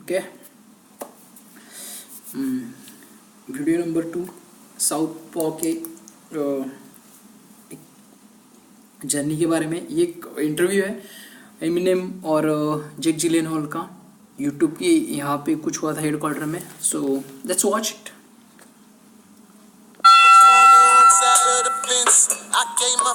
Okay, video number 2 south पॉ के journey के बारे में। ये एक इंटरव्यू है एमिनेम और जेक जिलेनहॉल का, यूट्यूब की यहाँ पे कुछ हुआ था हेडक्वार्टर में। So let's watch it.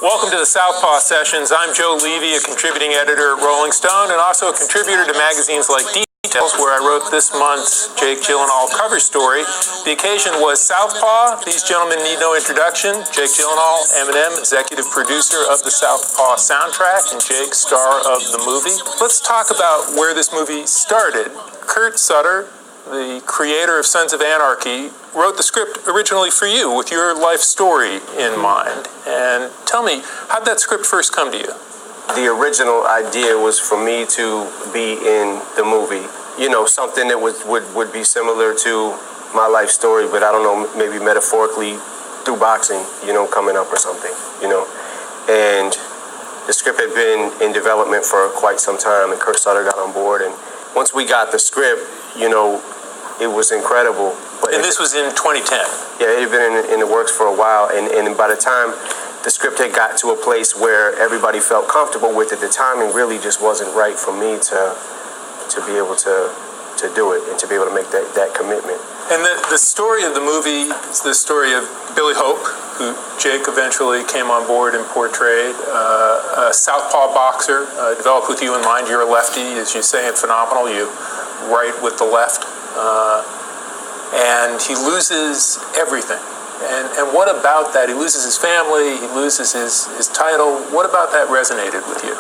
Welcome to the Southpaw Sessions. I'm Joe Levy, a contributing editor at Rolling Stone and also a contributor to magazines like Details, where I wrote this month's Jake Gyllenhaal cover story. The occasion was Southpaw. These gentlemen need no introduction. Jake Gyllenhaal, Eminem, executive producer of the Southpaw soundtrack, and Jake, star of the movie. Let's talk about where this movie started. Kurt Sutter, the creator of Sons of Anarchy, wrote the script originally for you with your life story in mind. And tell me, how'd that script first come to you? The original idea was for me to be in the movie. You know, something that would be similar to my life story, but I don't know, maybe metaphorically through boxing, you know, coming up or something, you know. And the script had been in development for quite some time, and Kurt Sutter got on board. And once we got the script, you know, it was incredible. But and this was in 2010? Yeah, it had been in the works for a while. And by the time the script had got to a place where everybody felt comfortable with it, the timing really just wasn't right for me to be able to do it and to be able to make that commitment. And the story of the movie is the story of Billy Hope, who Jake eventually came on board and portrayed, a southpaw boxer, developed with you in mind. You're a lefty, as you say, and phenomenal. You right with the left. And he loses everything. And what about that? He loses his family, he loses his title. What about that resonated with you?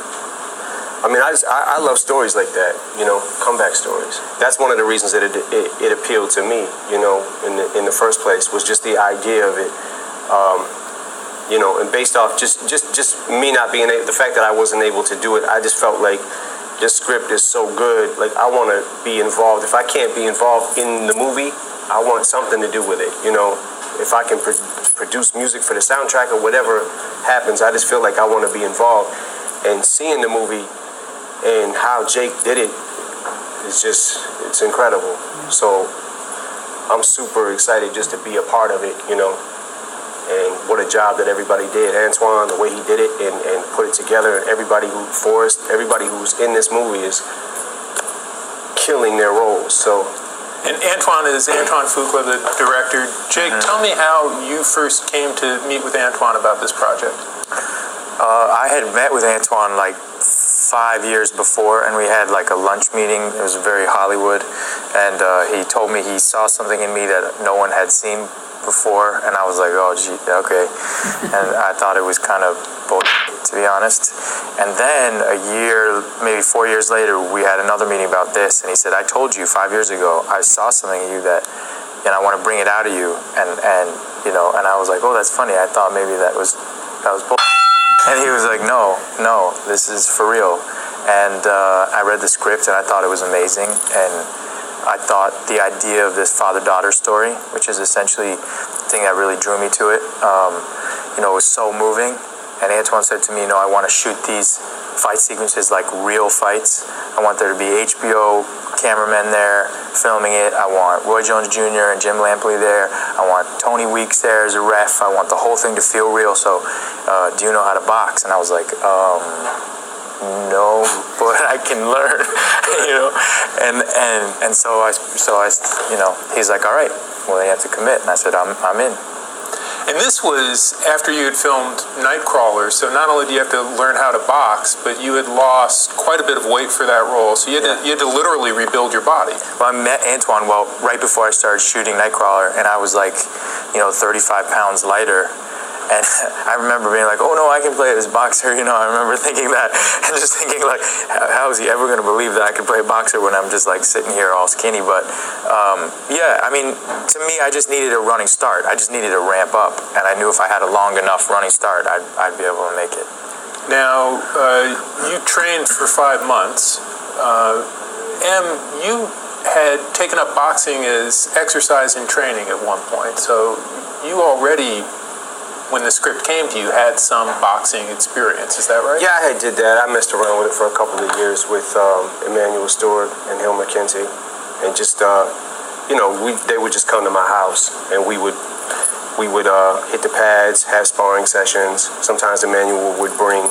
I mean, I love stories like that, you know, comeback stories. That's one of the reasons that it appealed to me, you know, in the first place, was just the idea of it. You know, and based off just me not being able, the fact that I wasn't able to do it, I just felt like this script is so good, like I want to be involved. If I can't be involved in the movie, I want something to do with it, you know. If I can produce music for the soundtrack or whatever happens, I just feel like I want to be involved. And seeing the movie and how Jake did it is just, it's incredible. So I'm super excited just to be a part of it, you know. And what a job that everybody did. Antoine, the way he did it and put it together. Everybody Forrest, everybody who's in this movie is killing their roles. So. And Antoine is Antoine Fuqua, the director. Jake, tell me how you first came to meet with Antoine about this project. I had met with Antoine like 5 years before, and we had like a lunch meeting. It was very Hollywood, and he told me he saw something in me that no one had seen before, and I was like, oh gee, okay. And I thought it was kind of bullshit, to be honest. And then a year, maybe 4 years later, we had another meeting about this, and he said, I told you 5 years ago I saw something in you that, and I want to bring it out of you. And you know, and I was like, oh, that's funny. I thought maybe that was bullshit. And he was like, no, this is for real. And I read the script, and I thought it was amazing. And I thought the idea of this father-daughter story, which is essentially the thing that really drew me to it, you know, was so moving. And Antoine said to me, you know, I want to shoot these fight sequences like real fights. I want there to be HBO cameramen there filming it. I want Roy Jones Jr. and Jim Lampley there. I want Tony Weeks there as a ref. I want the whole thing to feel real. So, do you know how to box? And I was like, no, but I can learn, you know. And so I, you know, he's like, all right, well, you have to commit. And I said, I'm in. And this was after you had filmed Nightcrawler, so not only do you have to learn how to box, but you had lost quite a bit of weight for that role, so you had to literally rebuild your body. Well, I met Antoine, right before I started shooting Nightcrawler, and I was like, you know, 35 pounds lighter. And I remember being like, oh no, I can play this boxer, you know. I remember thinking that, and just thinking like, how is he ever going to believe that I can play a boxer when I'm just like sitting here all skinny? But yeah, I mean, to me, I just needed a running start. I just needed to ramp up, and I knew if I had a long enough running start, I'd be able to make it. Now, you trained for 5 months. You had taken up boxing as exercise and training at one point, so you already, when the script came to you, had some boxing experience. Is that right? Yeah, I did that. I messed around with it for a couple of years with Emmanuel Stewart and Hill McKenzie. and just they would just come to my house, and we would hit the pads, have sparring sessions. Sometimes Emmanuel would bring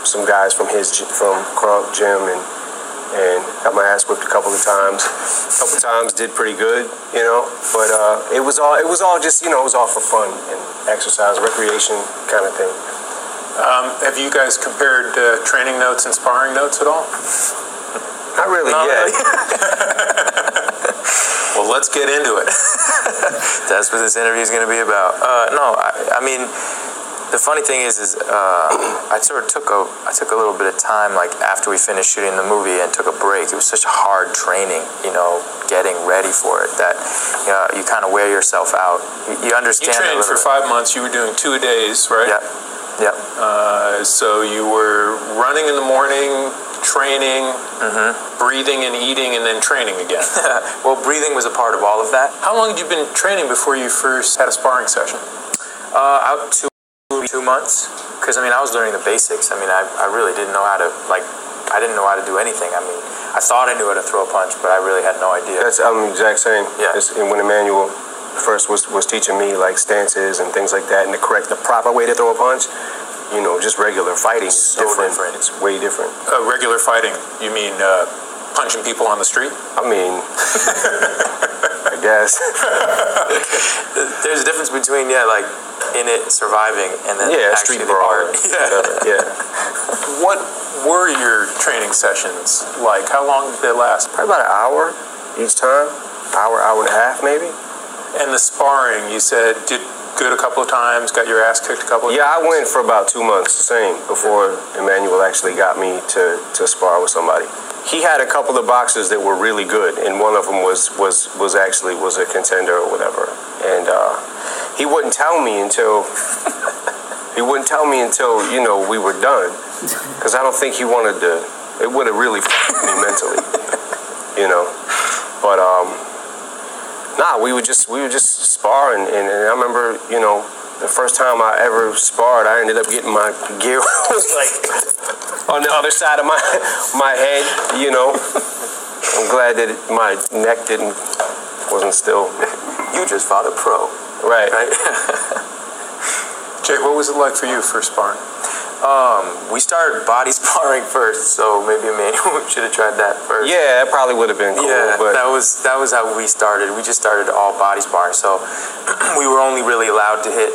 some guys from Crunk Gym, and got my ass whipped a couple of times. Did pretty good, but it was all just, it was all for fun and exercise, recreation kind of thing. Have you guys compared training notes and sparring notes at all? Not really yet. Well, let's get into it. That's what this interview is going to be about. No, I mean, the funny thing is I sort of took a little bit of time, like after we finished shooting the movie, and took a break. It was such a hard training, getting ready for it, that you kind of wear yourself out. You understand. You trained for 5 months. You were doing 2 a days, right? Yep. So you were running in the morning, training, breathing and eating, and then training again. Well, breathing was a part of all of that. How long had you been training before you first had a sparring session? Out 2 months, because I was learning the basics. I really didn't know how to I didn't know how to do anything. I thought I knew how to throw a punch, but I really had no idea. That's exact same. Yeah. And when Emmanuel first was teaching me like stances and things like that, and the proper way to throw a punch, just regular fighting is So different. different. It's way different. Regular fighting, you mean punching people on the street? I guess. There's a difference between in it surviving and then street actually the brawl. art. Yeah. What were your training sessions like? How long did they last? Probably about an hour each time. Hour and a half maybe. And the sparring, you said, did good a couple of times, got your ass kicked a couple of times? Yeah, I went for about 2 months, same, before Emmanuel actually got me to spar with somebody. He had a couple of boxers that were really good, and one of them was a contender or whatever. And he wouldn't tell me until we were done, because I don't think he wanted to. It would have really f***ed me mentally, But we would just spar, and I remember, the first time I ever sparred, I ended up getting my gear was on the other side of my head, I'm glad that my neck wasn't still. You just fought a pro. Right. Jake, what was it like for you first sparring? We started body sparring first, so maybe Emmanuel should have tried that first. Yeah, that probably would have been cool. Yeah, but that was how we started. We just started all body sparring, so we were only really allowed to hit,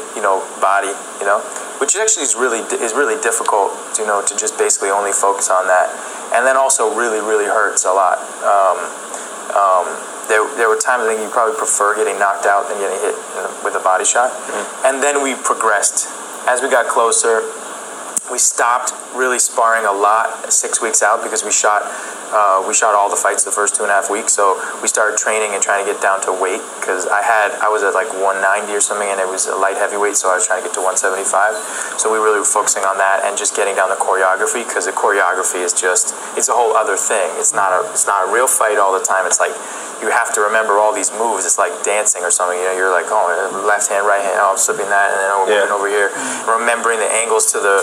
body, which actually is really difficult, to just basically only focus on that, and then also really, really hurts a lot. There were times I think you probably prefer getting knocked out than getting hit with a body shot, and then we progressed as we got closer. We stopped really sparring a lot 6 weeks out because we shot all the fights the first 2.5 weeks. So we started training and trying to get down to weight, because I was at like 190 or something, and it was a light heavyweight, so I was trying to get to 175. So we really were focusing on that and just getting down the choreography, because the choreography is it's a whole other thing. It's not a real fight all the time. It's like you have to remember all these moves. It's like dancing or something. You're like, oh, left hand, right hand, oh, I'm slipping that, and then moving over here. Remembering the angles to the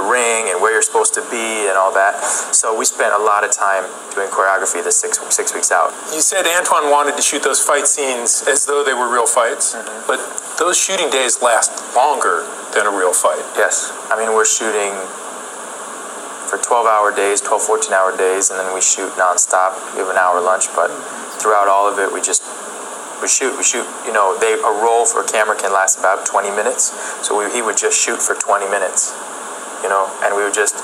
ring and where you're supposed to be and all that. So we spent a lot of time doing choreography the six weeks out. You said Antoine wanted to shoot those fight scenes as though they were real fights, but those shooting days last longer than a real fight. Yes. We're shooting for 12-hour days, 14-hour days, and then we shoot nonstop. We have an hour lunch, but throughout all of it, we shoot. A roll for a camera can last about 20 minutes, so he would just shoot for 20 minutes, and we would just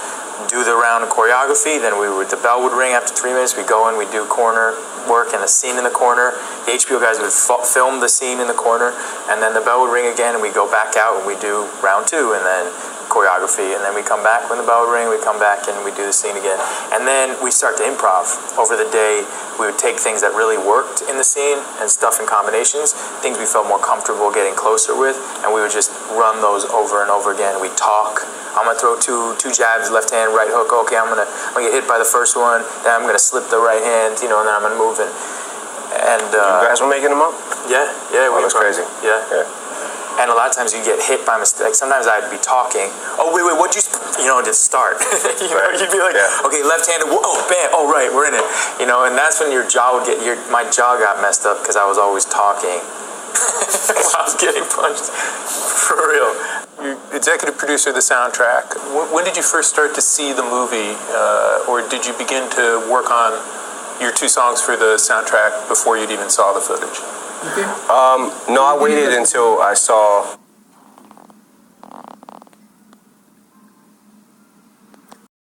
do the round of choreography. Then the bell would ring after 3 minutes. We'd go in, we'd do corner work and a scene in the corner. The HBO guys would film the scene in the corner, and then the bell would ring again, and we'd go back out and we'd do round 2, and then choreography, and then we come back when the bell would ring, we come back and we do the scene again, and then we start to improv over the day. We would take things that really worked in the scene and stuff in combinations, things we felt more comfortable getting closer with, and we would just run those over and over again. We talk. I'm gonna throw two jabs, left hand, right hook. Okay, I'm gonna get hit by the first one, then I'm gonna slip the right hand, and then I'm gonna move it. And you guys were making them up? Yeah. That's crazy. Yeah. And a lot of times you get hit by mistake. Sometimes I'd be talking. Oh, wait, what'd you just start. Right. You'd be like, Yeah. okay, left-handed, oh, bam, oh, right, we're in it. And that's when your jaw would my jaw got messed up because I was always talking while I was getting punched. For real. You're executive producer of the soundtrack. When did you first start to see the movie, or did you begin to work on your 2 songs for the soundtrack before you'd even saw the footage? Okay. No, I waited until I saw